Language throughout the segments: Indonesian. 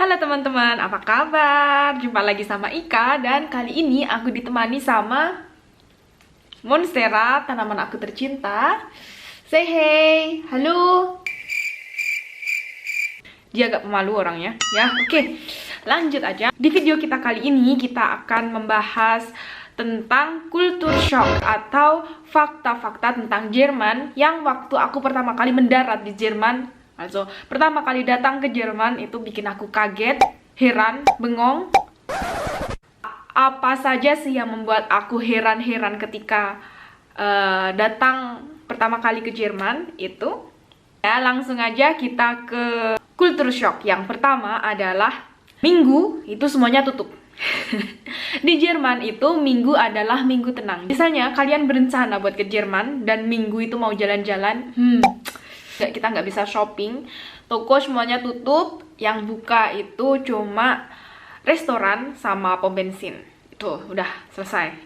Halo teman-teman, apa kabar? Jumpa lagi sama Ika dan kali ini aku ditemani sama Monstera, tanaman aku tercinta. Say hey, halo. Dia agak pemalu orangnya, ya. Oke, lanjut aja. Di video kita kali ini kita akan membahas tentang kultur shock atau fakta-fakta tentang Jerman yang waktu aku pertama kali mendarat di Jerman. Also, pertama kali datang ke Jerman itu bikin aku kaget, heran, bengong. Apa saja sih yang membuat aku heran-heran ketika datang pertama kali ke Jerman itu? Ya, langsung aja kita ke kultur shock. Yang pertama adalah Minggu itu semuanya tutup. Di Jerman itu Minggu adalah minggu tenang. Misalnya kalian berencana buat ke Jerman dan Minggu itu mau jalan-jalan, kita nggak bisa shopping, toko semuanya tutup, yang buka itu cuma restoran sama pom bensin. Itu udah selesai.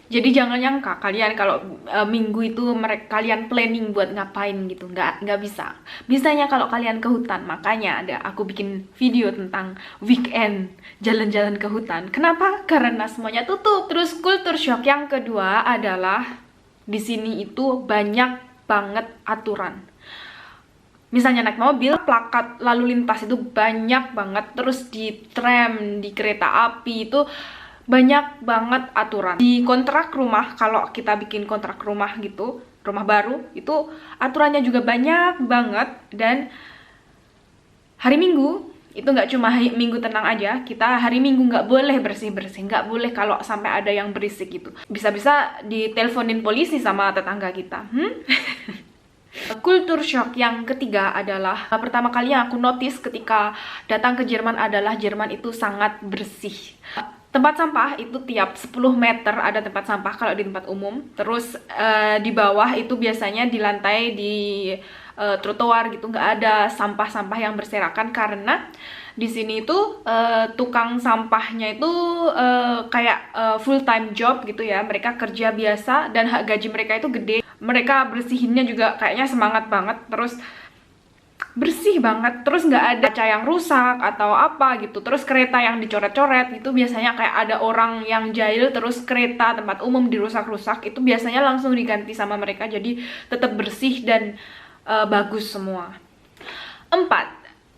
Jadi jangan nyangka kalian kalau Minggu itu kalian planning buat ngapain gitu, nggak bisa. Bisanya kalau kalian ke hutan, makanya ada aku bikin video tentang weekend jalan-jalan ke hutan. Kenapa? Karena semuanya tutup. Terus kultur shock yang kedua adalah di sini itu banyak banget aturan. Misalnya naik mobil, plakat lalu lintas itu banyak banget. Terus di tram, di kereta api itu banyak banget aturan. Di kontrak rumah, kalau kita bikin kontrak rumah gitu, rumah baru, itu aturannya juga banyak banget. Dan hari Minggu, itu nggak cuma Minggu tenang aja, kita hari Minggu nggak boleh bersih-bersih, nggak boleh kalau sampai ada yang berisik gitu. Bisa-bisa diteleponin polisi sama tetangga kita. Kultur shock yang ketiga adalah pertama kali yang aku notice ketika datang ke Jerman adalah Jerman itu sangat bersih. Tempat sampah itu tiap 10 meter ada tempat sampah kalau di tempat umum. Terus di bawah itu biasanya di lantai di trotoar gitu nggak ada sampah-sampah yang berserakan karena di sini itu tukang sampahnya itu kayak full time job gitu ya. Mereka kerja biasa dan hak gaji mereka itu gede. Mereka bersihinnya juga kayaknya semangat banget, terus bersih banget, terus nggak ada kaca yang rusak atau apa gitu. Terus kereta yang dicoret-coret itu biasanya kayak ada orang yang jahil, terus kereta tempat umum dirusak-rusak itu biasanya langsung diganti sama mereka, jadi tetap bersih dan bagus semua. 4.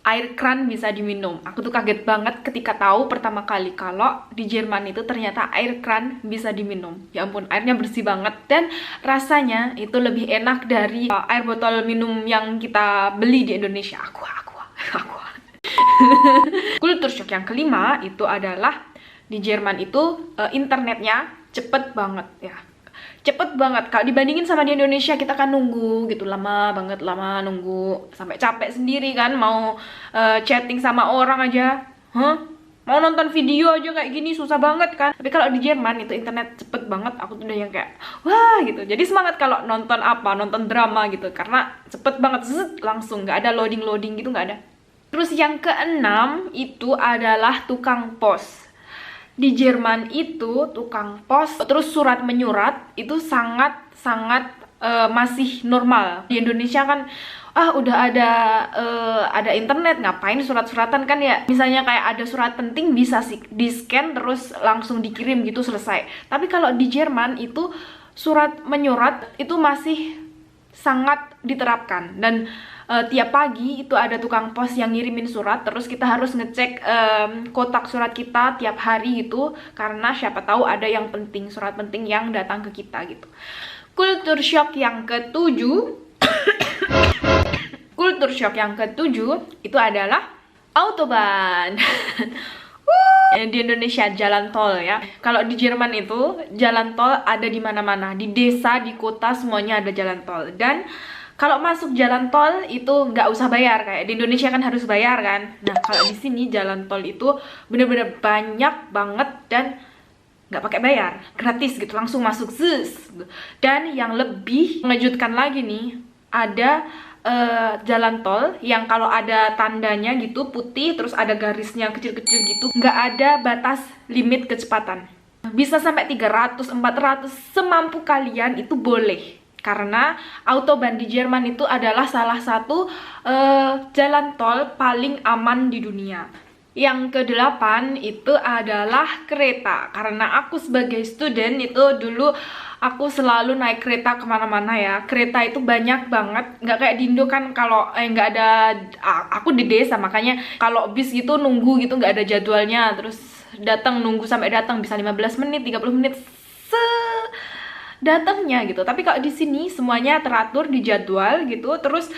Air kran bisa diminum. Aku tuh kaget banget ketika tahu pertama kali kalau di Jerman itu ternyata air kran bisa diminum. Ya ampun, airnya bersih banget dan rasanya itu lebih enak dari air botol minum yang kita beli di Indonesia. Aqua. Kultur shock yang kelima itu adalah di Jerman itu internetnya cepet banget ya. Cepet banget, kalau dibandingin sama di Indonesia kita kan nunggu gitu, lama banget, lama nunggu sampai capek sendiri kan, mau chatting sama orang aja, mau nonton video aja kayak gini susah banget kan. Tapi kalau di Jerman itu internet cepet banget, aku tuh udah yang kayak wah gitu, jadi semangat kalau nonton drama gitu karena cepet banget, langsung nggak ada loading gitu, nggak ada. Terus yang keenam itu adalah tukang pos. Di Jerman itu tukang pos, terus surat menyurat itu sangat masih normal. Di Indonesia kan udah ada internet, ngapain surat-suratan kan ya. Misalnya kayak ada surat penting bisa sih di-scan terus langsung dikirim gitu, selesai. Tapi kalau di Jerman itu surat menyurat itu masih sangat diterapkan dan tiap pagi itu ada tukang pos yang ngirimin surat, terus kita harus ngecek kotak surat kita tiap hari gitu karena siapa tahu ada yang penting, surat penting yang datang ke kita gitu. Kultur shock yang ketujuh kultur shock yang ketujuh itu adalah autobahn. Di Indonesia jalan tol ya. Kalau di Jerman itu jalan tol ada di mana-mana, di desa, di kota semuanya ada jalan tol. Dan kalau masuk jalan tol itu nggak usah bayar, kayak di Indonesia kan harus bayar kan. Nah kalau di sini jalan tol itu bener-bener banyak banget dan nggak pakai bayar, gratis gitu, langsung masuk zus. Dan yang lebih mengejutkan lagi nih, ada jalan tol yang kalau ada tandanya gitu putih, terus ada garisnya kecil-kecil gitu, nggak ada batas limit kecepatan. Bisa sampai 300, 400, semampu kalian itu boleh. Karena Autobahn di Jerman itu adalah salah satu jalan tol paling aman di dunia. Yang kedelapan itu adalah kereta. Karena aku sebagai student itu dulu aku selalu naik kereta kemana-mana ya. Kereta itu banyak banget, nggak kayak di Indo kan kalau nggak ada. Aku di desa, makanya kalau bis gitu nunggu gitu nggak ada jadwalnya. Terus datang nunggu sampai datang bisa 15 menit, 30 menit datangnya gitu. Tapi kalau di sini semuanya teratur di jadwal gitu. Terus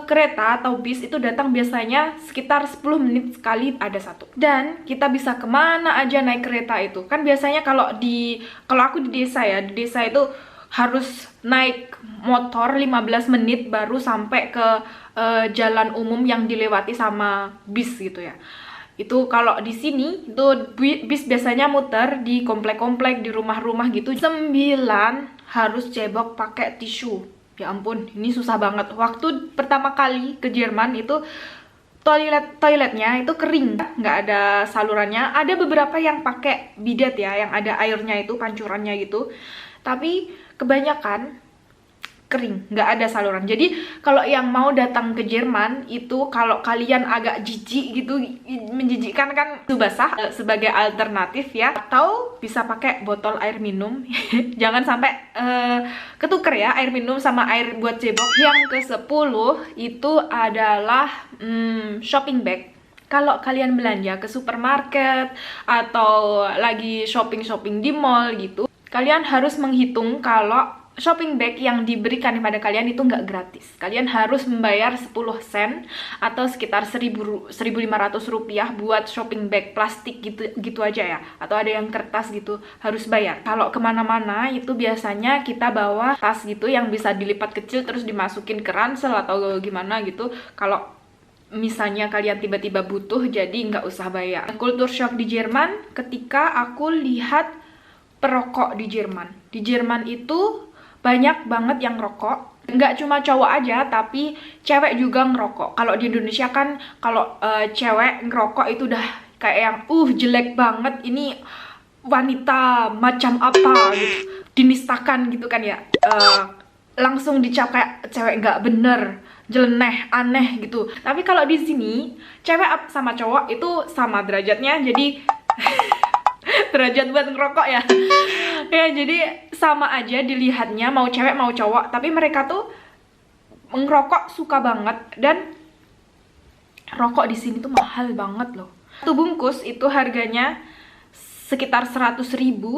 kereta atau bis itu datang biasanya sekitar 10 menit sekali ada satu. Dan kita bisa kemana aja naik kereta itu. Kan biasanya kalau aku di desa ya, di desa itu harus naik motor 15 menit baru sampai ke jalan umum yang dilewati sama bis gitu ya. Itu kalau di sini itu bis biasanya muter di komplek-komplek, di rumah-rumah gitu. 9 harus cebok pakai tisu. Ya ampun, ini susah banget. Waktu pertama kali ke Jerman itu toiletnya itu kering, nggak ada salurannya. Ada beberapa yang pakai bidet ya, yang ada airnya itu, pancurannya gitu. Tapi kebanyakan kering, nggak ada saluran. Jadi kalau yang mau datang ke Jerman itu, kalau kalian agak jijik gitu, menjijikkan kan, itu basah sebagai alternatif ya, atau bisa pakai botol air minum. Jangan sampai ketuker ya air minum sama air buat cebok. Yang ke-10 itu adalah shopping bag. Kalau kalian belanja ke supermarket atau lagi shopping di mall gitu, kalian harus menghitung kalau shopping bag yang diberikan kepada kalian itu nggak gratis. Kalian harus membayar 10 sen atau sekitar 1.500 rupiah buat shopping bag plastik gitu aja ya. Atau ada yang kertas gitu, harus bayar. Kalau kemana-mana itu biasanya kita bawa tas gitu yang bisa dilipat kecil terus dimasukin ke ransel atau gimana gitu. Kalau misalnya kalian tiba-tiba butuh, jadi nggak usah bayar. Culture shock di Jerman ketika aku lihat perokok di Jerman. Di Jerman itu banyak banget yang ngerokok. Nggak cuma cowok aja, tapi cewek juga ngerokok. Kalau di Indonesia kan kalau cewek ngerokok itu udah kayak yang jelek banget, ini wanita macam apa gitu, dinistakan gitu kan ya. Langsung dicap kayak cewek nggak bener, jeleneh, aneh gitu. Tapi kalau di sini cewek sama cowok itu sama derajatnya, jadi derajat buat ngerokok ya. Ya jadi sama aja dilihatnya, mau cewek mau cowok, tapi mereka tuh ngerokok suka banget. Dan rokok di sini tuh mahal banget loh. Satu bungkus itu harganya sekitar 100.000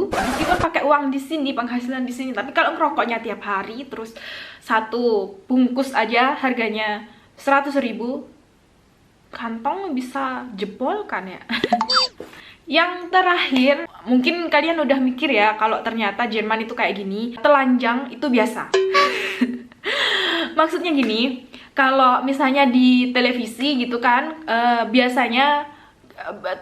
meskipun pakai uang di sini, penghasilan di sini. Tapi kalau ngerokoknya tiap hari, terus satu bungkus aja harganya 100.000, kantong bisa jebol kan ya. Yang terakhir, mungkin kalian udah mikir ya kalau ternyata Jerman itu kayak gini. Telanjang itu biasa. Maksudnya gini, kalau misalnya di televisi gitu kan, biasanya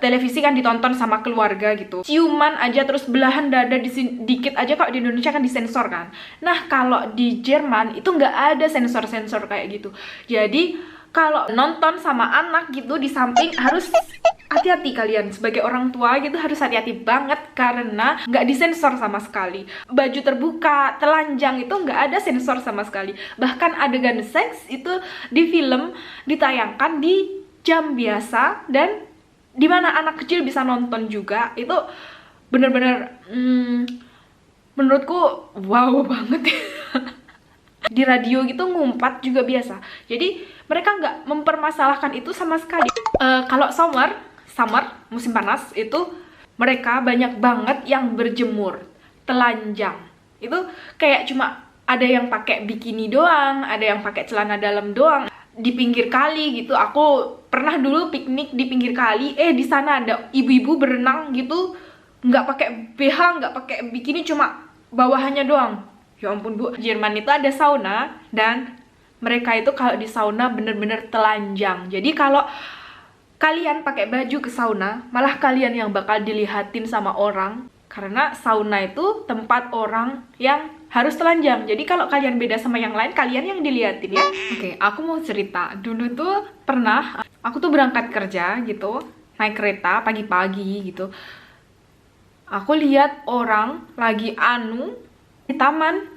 televisi kan ditonton sama keluarga gitu. Ciuman aja terus belahan dada dikit aja, kalau di Indonesia kan disensor kan. Nah kalau di Jerman itu nggak ada sensor-sensor kayak gitu. Jadi kalau nonton sama anak gitu di samping harus hati-hati, kalian sebagai orang tua gitu harus hati-hati banget karena nggak disensor sama sekali. Baju terbuka, telanjang itu nggak ada sensor sama sekali. Bahkan adegan seks itu di film ditayangkan di jam biasa dan dimana anak kecil bisa nonton juga. Itu bener-bener menurutku wow banget. Di radio gitu ngumpat juga biasa. Jadi mereka nggak mempermasalahkan itu sama sekali. Kalau summer musim panas itu mereka banyak banget yang berjemur telanjang. Itu kayak cuma ada yang pakai bikini doang, ada yang pakai celana dalam doang di pinggir kali gitu. Aku pernah dulu piknik di pinggir kali, di sana ada ibu-ibu berenang gitu, nggak pakai BH, nggak pakai bikini, cuma bawahannya doang. Ya ampun Bu, Jerman itu ada sauna dan mereka itu kalau di sauna bener-bener telanjang. Jadi kalau kalian pakai baju ke sauna, malah kalian yang bakal dilihatin sama orang. Karena sauna itu tempat orang yang harus telanjang. Jadi kalau kalian beda sama yang lain, kalian yang dilihatin ya. Oke, aku mau cerita. Dulu tuh pernah, aku tuh berangkat kerja gitu, naik kereta pagi-pagi gitu. Aku lihat orang lagi di taman.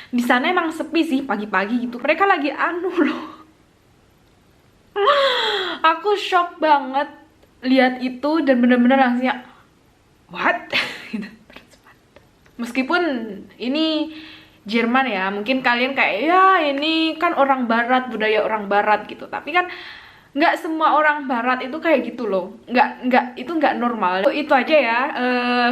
Di sana emang sepi sih pagi-pagi gitu. Mereka lagi loh. Aku shock banget lihat itu dan bener-bener langsung ya what gitu. Meskipun ini Jerman ya, mungkin kalian kayak ya ini kan orang barat, budaya orang barat gitu, tapi kan nggak semua orang barat itu kayak gitu loh, itu nggak normal. Itu aja ya,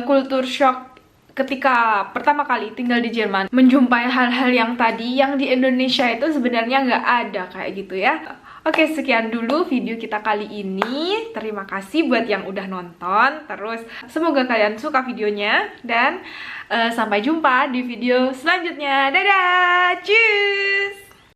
kultur shock ketika pertama kali tinggal di Jerman, menjumpai hal-hal yang tadi yang di Indonesia itu sebenarnya nggak ada kayak gitu ya. Oke, sekian dulu video kita kali ini. Terima kasih buat yang udah nonton. Terus semoga kalian suka videonya. Dan sampai jumpa di video selanjutnya. Dadah, cheers!